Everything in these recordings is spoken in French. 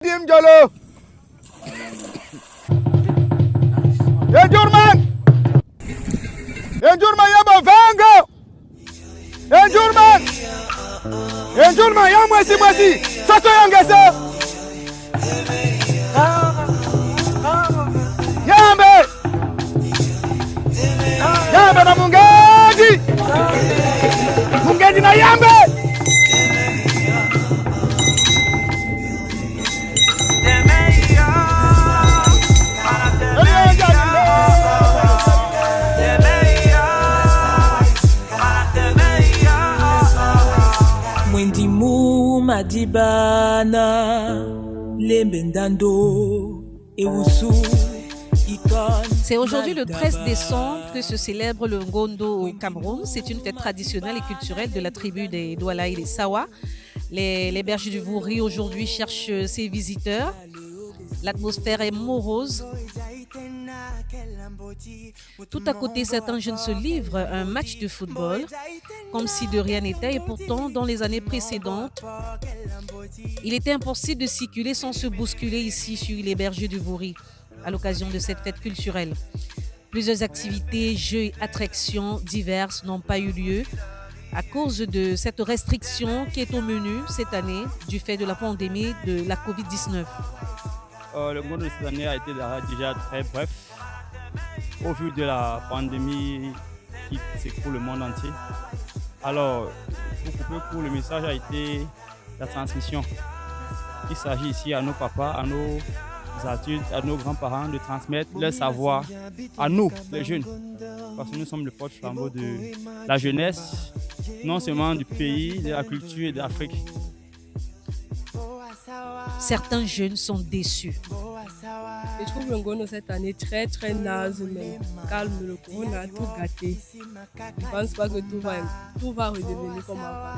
Dim Jolo. Ejurman yaba vango. Ejurman ya mwesi. Saso yangese. Yambe na Mungedi. Mungedi na Yambe. Mwendimu Madibana Lembendando Ewusu. C'est aujourd'hui le 13 décembre que se célèbre le Ngondo au Cameroun. C'est une fête traditionnelle et culturelle de la tribu des Douala et des Sawa. Les bergers du Vouri aujourd'hui cherchent ses visiteurs. L'atmosphère est morose. Tout à côté, certains jeunes se livrent un match de football, comme si de rien n'était. Et pourtant, dans les années précédentes, il était impossible de circuler sans se bousculer ici sur les bergers du Vouri à l'occasion de cette fête culturelle. Plusieurs activités, jeux et attractions diverses n'ont pas eu lieu à cause de cette restriction qui est au menu cette année du fait de la pandémie de la Covid-19. Le monde de cette année a été déjà très bref au vu de la pandémie qui secoue le monde entier. Alors, pour le message a été la transmission. Il s'agit ici à nos papas, à nos adultes, à nos grands-parents de transmettre leur savoir à nous, les jeunes. Parce que nous sommes le porte-flambeau de la jeunesse, non seulement du pays, de la culture et de l'Afrique. Certains jeunes sont déçus. Je trouve le Ngono cette année très très naze, mais calme, le corona a tout gâté. Je ne pense pas que tout va redevenir comme avant.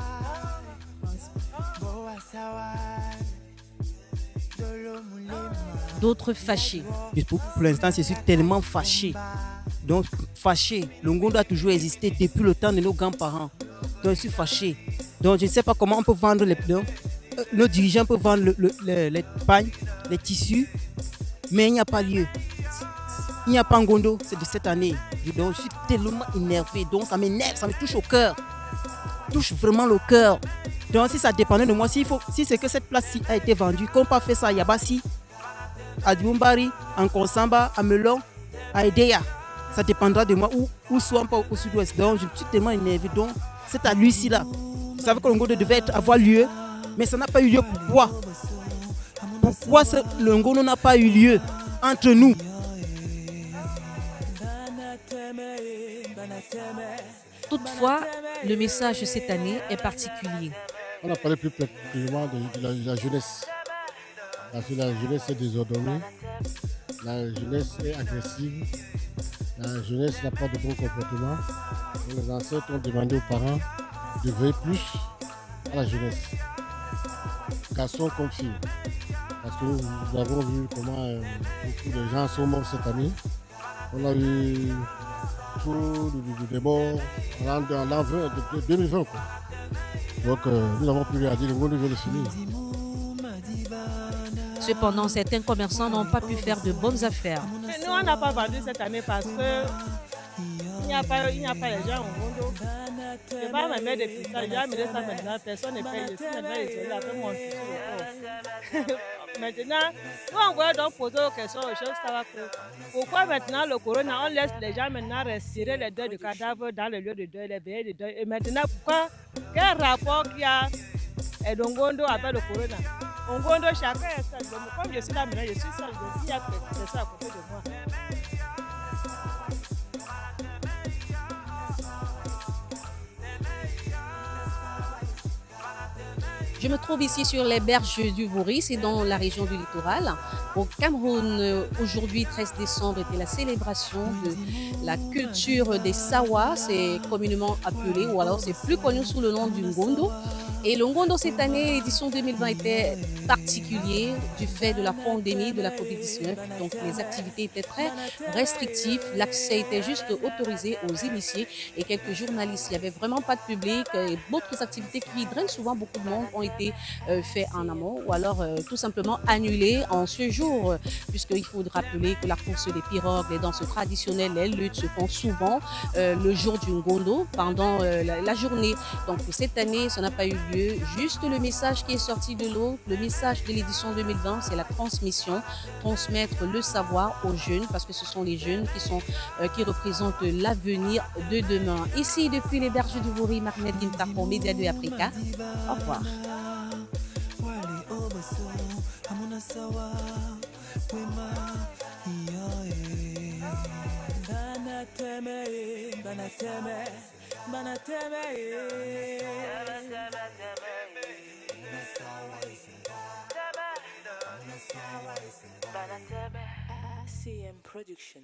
D'autres fâchés. Pour l'instant, je suis tellement fâché. Donc, fâché. Le Ngondo a toujours existé depuis le temps de nos grands-parents. Donc, je suis fâché. Donc, je ne sais pas comment on peut vendre les pneus. Nos dirigeants peuvent vendre les pagnes, les tissus, mais il n'y a pas lieu. Il n'y a pas Ngondo, c'est de cette année. Donc, je suis tellement énervé. Donc, ça m'énerve, ça me touche au cœur. Touche vraiment le cœur. Donc, si ça dépendait de moi, si c'est que cette place-ci a été vendue, qu'on pas fait ça à Yabassi, à Djoumbari, en Konsamba, à Melon, à Edea, ça dépendra de moi ou soit pas au sud-ouest. Donc, je suis tellement énervé. Donc, c'est à lui-ci là. Je savais que le Ngondo devait avoir lieu, mais ça n'a pas eu lieu. Pourquoi le Ngono n'a pas eu lieu entre nous? Toutefois, le message cette année est particulier. On a parlé plus particulièrement de la jeunesse. Parce que la jeunesse est désordonnée, la jeunesse est agressive, la jeunesse n'a pas de bon comportement. Les ancêtres ont demandé aux parents de veiller plus à la jeunesse, garçons comme filles. Parce que nous avons vu comment beaucoup de gens sont morts cette année. On a eu trop de morts en l'an 2020. Quoi. Donc nous n'avons plus rien à dire, le monde veut le finir. Cependant, certains commerçants n'ont pas pu faire de bonnes affaires. Nous, on n'a pas vendu cette année parce qu'il n'y a pas les gens au Ngondo. Je ne vais pas me mettre des pizzas, j'ai amené ça maintenant, personne ne paye. Je suis maintenant isolé avec mon tissu. Maintenant, nous envoyons donc poser aux questions aux chefs Savak. Pourquoi maintenant le corona, on laisse les gens maintenant respirer les deuils de cadavres dans le lieu de deuil, les veillées de deuil. Et maintenant, pourquoi? Quel rapport qu'il y a le Ngondo avec le corona? Au Ngondo, chacun est seul. Comme je suis là maintenant, je suis seul. Il y a personne à côté de moi. Je me trouve ici sur les berges du Vouri, c'est dans la région du littoral. Au Cameroun, aujourd'hui, 13 décembre, était la célébration de la culture des Sawa, c'est communément appelé, ou alors c'est plus connu sous le nom du Ngondo. Et le Ngondo cette année, édition 2020, était particulier du fait de la pandémie de la Covid-19. Donc les activités étaient très restrictives, l'accès était juste autorisé aux initiés et quelques journalistes. Il n'y avait vraiment pas de public et d'autres activités qui drainent souvent beaucoup de monde ont été été fait en amont ou alors tout simplement annulé en ce jour, puisqu'il faut rappeler que la course des pirogues, les danses traditionnelles, les luttes se font souvent le jour du Ngondo pendant la journée. Donc cette année, ça n'a pas eu lieu. Juste le message qui est sorti de l'eau, le message de l'édition 2020, c'est la transmission, transmettre le savoir aux jeunes, parce que ce sont les jeunes qui représentent l'avenir de demain. Ici, depuis les berges du Vouri, Marnet Gintako, Média de Africa. Au revoir. CM Production.